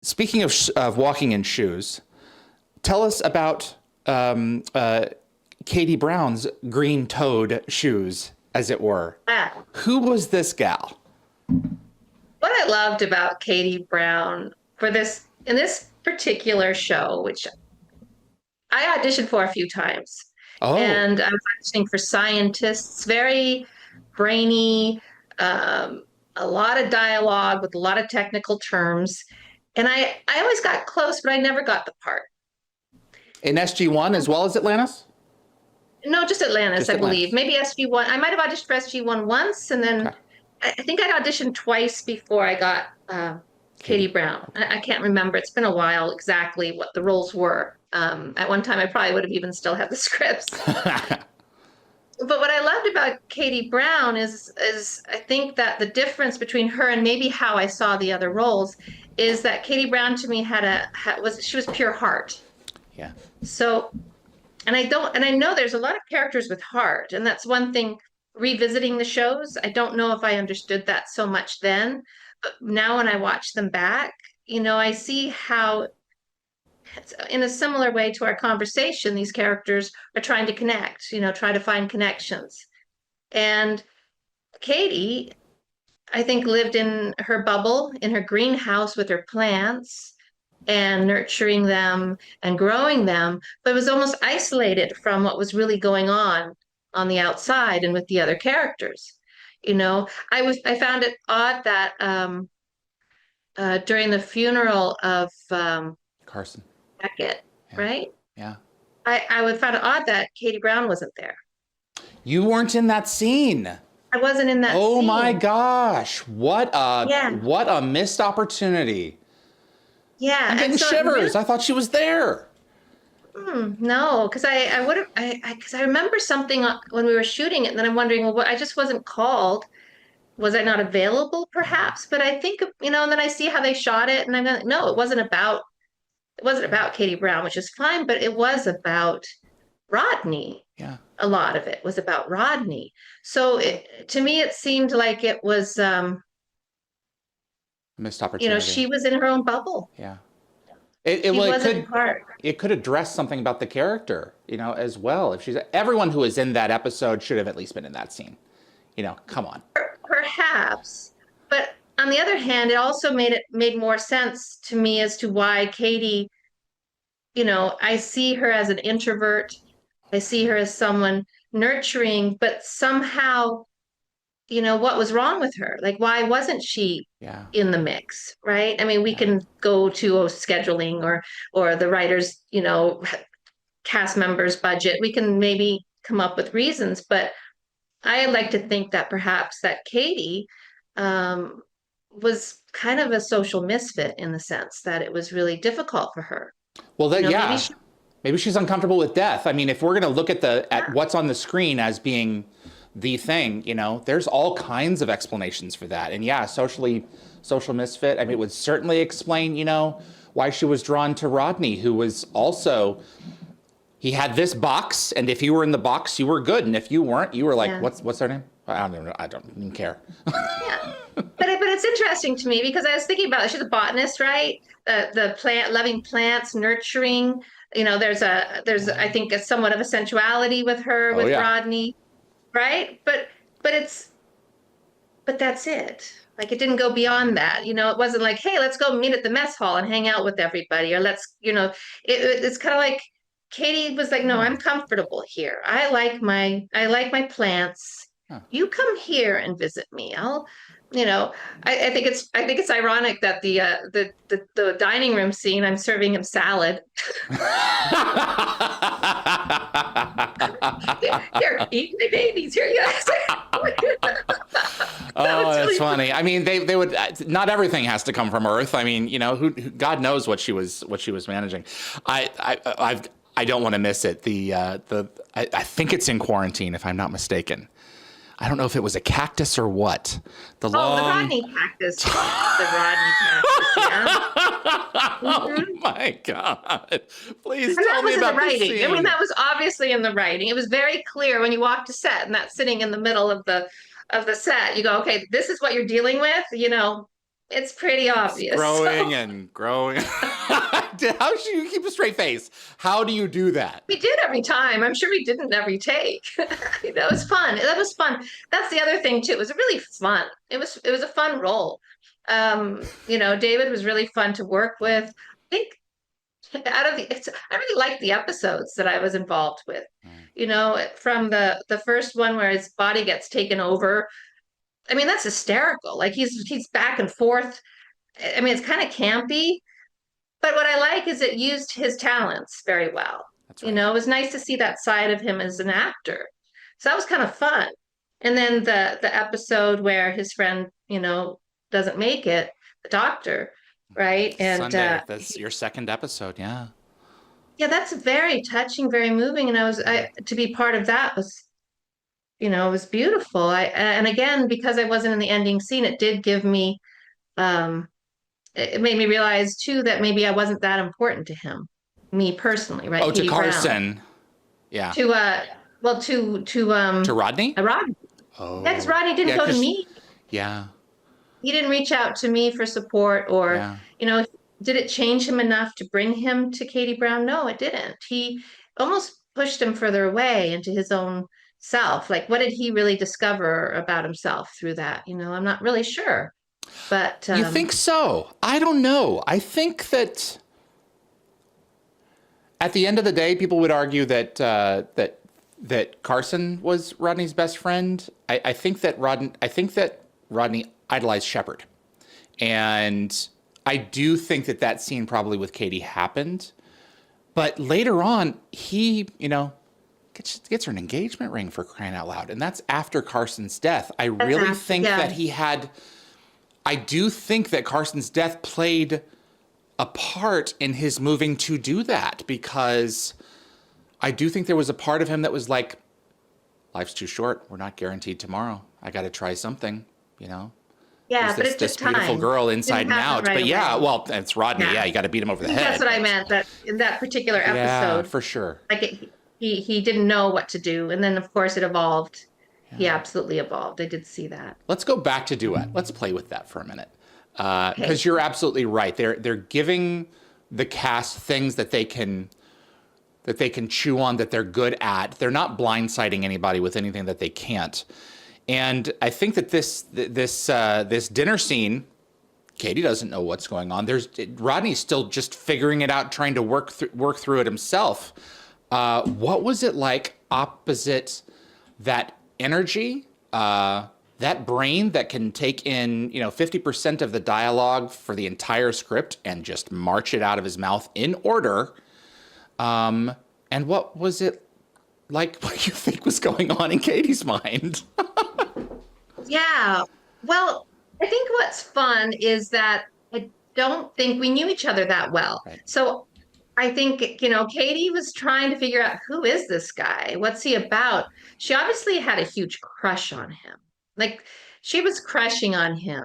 Speaking of walking in shoes, tell us about Katie Brown's green-toed shoes, as it were. Ah, Who was this gal? what I loved about Katie Brown for this in this particular show, which I auditioned for a few times, Oh, and I was auditioning for scientists, very brainy, um, a lot of dialogue with a lot of technical terms, and I always got close, but I never got the part. in SG1 as well as Atlantis? No, just Atlantis, Just I believe. Atlantis. Maybe SG1. I might have auditioned for SG1 once, and then Okay, I think I'd auditioned twice before I got Katie Katie. Brown. Okay. I can't remember. It's been a while exactly what the roles were. At one time, I probably would have even still had the scripts. But what I loved about Katie Brown is I think that the difference between her and maybe how I saw the other roles is that Katie Brown to me was she was pure heart. Yeah. So and I know there's a lot of characters with heart, and that's one thing revisiting the shows. I don't know if I understood that so much then, but now when I watch them back, I see how in a similar way to our conversation, these characters are trying to connect, try to find connections. And Katie, I think, lived in her bubble, in her greenhouse with her plants and nurturing them and growing them, but was almost isolated from what was really going on the outside and with the other characters. I found it odd that during the funeral of Carson. Beckett, Yeah. right? Yeah. I would find it odd that Katie Brown wasn't there. You weren't in that scene. I wasn't in that Oh my scene. gosh. Yeah, What a missed opportunity. yeah, I'm and getting so it really shivers. I thought she was there. no, because I would have because I remember something when we were shooting it, and then I'm wondering, well, what I just wasn't called. Was I not available, perhaps? But I think, and then I see how they shot it, and I'm like, no, it wasn't about Katie Brown, which is fine, but it was about Rodney. Yeah. A lot of it was about Rodney. So to me, it seemed like it was, Missed opportunity. she was in her own bubble. Yeah. She Well, wasn't part. it could address something about the character, as well. If she's everyone who was in that episode should have at least been in that scene. Come on. Perhaps, but on the other hand, it also made more sense to me as to why Katie, I see her as an introvert. I see her as someone nurturing, but somehow, what was wrong with her? Like, why wasn't she Yeah. in the mix, right? I mean, we Yeah. can go to scheduling or the writers, cast members budget. We can maybe come up with reasons, but I like to think that perhaps that Katie um, was kind of a social misfit in the sense that it was really difficult for her. Well, Maybe yeah. she, Maybe she's uncomfortable with death. I mean, if we're going to look at yeah, what's on the screen as being the thing, there's all kinds of explanations for that. And yeah, social misfit. I mean, it would certainly explain, why she was drawn to Rodney, who was also he had this box, and if you were in the box, you were good, and if you weren't, you were like, yeah, what's their name? I don't know. I don't even care. yeah. But it's interesting to me because I was thinking about it. She's a botanist, right? The plant loving plants, nurturing. There's I think somewhat of a sensuality with her Oh with yeah. Rodney, right? But but that's it. Like it didn't go beyond that. It wasn't like, hey, let's go meet at the mess hall and hang out with everybody, or it's kind of like Katie was like, no, Hmm. I'm comfortable here. I like my plants. Huh. You come here and visit me. You know, I think it's ironic that the dining room scene, I'm serving him salad. Here, eat my babies. Here, yes. That Oh, was that's really funny. I mean, they would not everything has to come from Earth. I mean, God knows what she was managing. I don't want to miss it. I think it's in Quarantine, if I'm not mistaken. I don't know if it was a cactus or what. The Oh, the long. Rodney cactus. The Rodney cactus, yeah. Oh Hmm. my God! Please And tell that me was in the about the writing. I mean, scene. that was obviously in the writing. It was very clear when you walked to set and that's sitting in the middle of the set. You go, okay, this is what you're dealing with. It's pretty obvious. Growing and growing. How should you keep a straight face? How do you do that? We did every time. I'm sure we didn't every take. That was fun. That was fun. That's the other thing too. It was really fun. It was a fun role. David was really fun to work with. I think I really liked the episodes that I was involved with. From the first one where his body gets taken over. I mean, that's hysterical. Like he's back and forth. I mean, it's kind of campy, but what I like is it used his talents very well. That's right. It was nice to see that side of him as an actor. So that was kind of fun. And then the episode where his friend, doesn't make it, the doctor, right? And Sunday, that's your second episode, yeah. yeah, that's very touching, very moving. And I to be part of that was, it was beautiful. And again, because I wasn't in the ending scene, it did give me, it made me realize too that maybe I wasn't that important to him, me personally, right? Oh, to Katie Carson. Brown. Yeah. To Rodney? Rodney. Oh. Yeah, because Rodney didn't go to me. Yeah. He didn't reach out to me for support or, did it change him enough to bring him to Katie Brown? No, it didn't. He almost pushed him further away into his own self. Like, what did he really discover about himself through that? I'm not really sure. But you think so? I don't know. I think that at the end of the day, people would argue that that Carson was Rodney's best friend. I think that Rodney idolized Shepard, and I do think that scene probably with Katie happened. But later on, he gets her an engagement ring, for crying out loud, and that's after Carson's death. I really think that he had. I do think that Carson's death played a part in his moving to do that, because I do think there was a part of him that was like, life's too short. We're not guaranteed tomorrow. I got to try something, Yeah, There's but it took this beautiful time. girl inside and out. Right But yeah, away. well, it's Rodney. Yeah, you got to beat him over the head. That's what I meant. That in that particular Yeah, episode, for sure. like he didn't know what to do, and then of course it evolved. He Yeah. absolutely evolved. I did see that. Let's go back to Duet. Let's play with that for a minute. Okay. Because you're absolutely right. They're giving the cast things that they can chew on, that they're good at. They're not blindsiding anybody with anything that they can't. And I think that this dinner scene, Katie doesn't know what's going on. Rodney's still just figuring it out, trying to work through it himself. What was it like opposite that energy, that brain that can take in 50% of the dialogue for the entire script and just march it out of his mouth in order? And what was it like? What you think was going on in Katie's mind? Yeah. Well, I think what's fun is that I don't think we knew each other that well. Right. So I think, Katie was trying to figure out, who is this guy? What's he about? She obviously had a huge crush on him. Like, she was crushing on him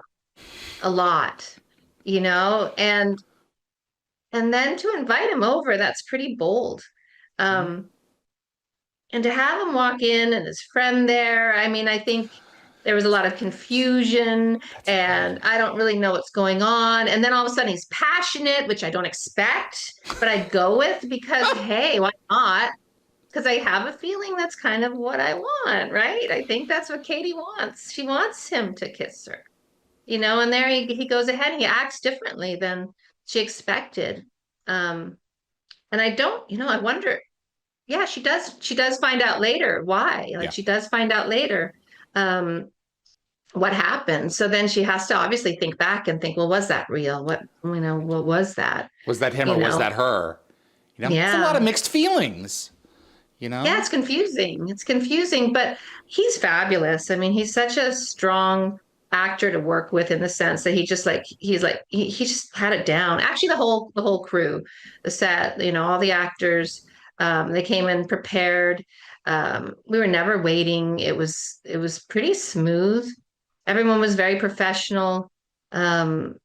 a lot, and then to invite him over, that's pretty bold. And to have him walk in and his friend there, I mean, I think there was a lot of confusion and I don't really know what's going on. And then all of a sudden he's passionate, which I don't expect, but I go with because, hey, why not? Because I have a feeling that's kind of what I want, right? I think that's what Katie wants. She wants him to kiss her, and there he goes ahead and he acts differently than she expected. And I don't, I wonder, yeah, she does find out later why. Like, she does find out later what happened. So then she has to obviously think back and think, well, was that real? What was that? Was that him or was that her? Yeah. It's a lot of mixed feelings, Yeah, it's confusing. It's confusing, but he's fabulous. I mean, he's such a strong actor to work with, in the sense that he just he just had it down. Actually, the whole crew, the set, all the actors, they came in prepared. We were never waiting. It was pretty smooth. Everyone was very professional. It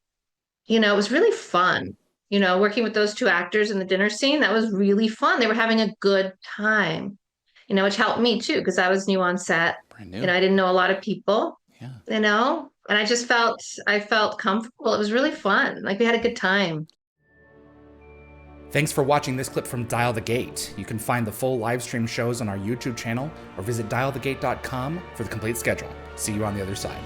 was really fun. Working with those two actors in the dinner scene, that was really fun. They were having a good time, which helped me too, because I was new on set. Brand new. I didn't know a lot of people, Yeah. And I felt comfortable. It was really fun. Like we had a good time. Thanks for watching this clip from Dial the Gate. You can find the full live stream shows on our YouTube channel or visit dialthegate.com for the complete schedule. See you on the other side.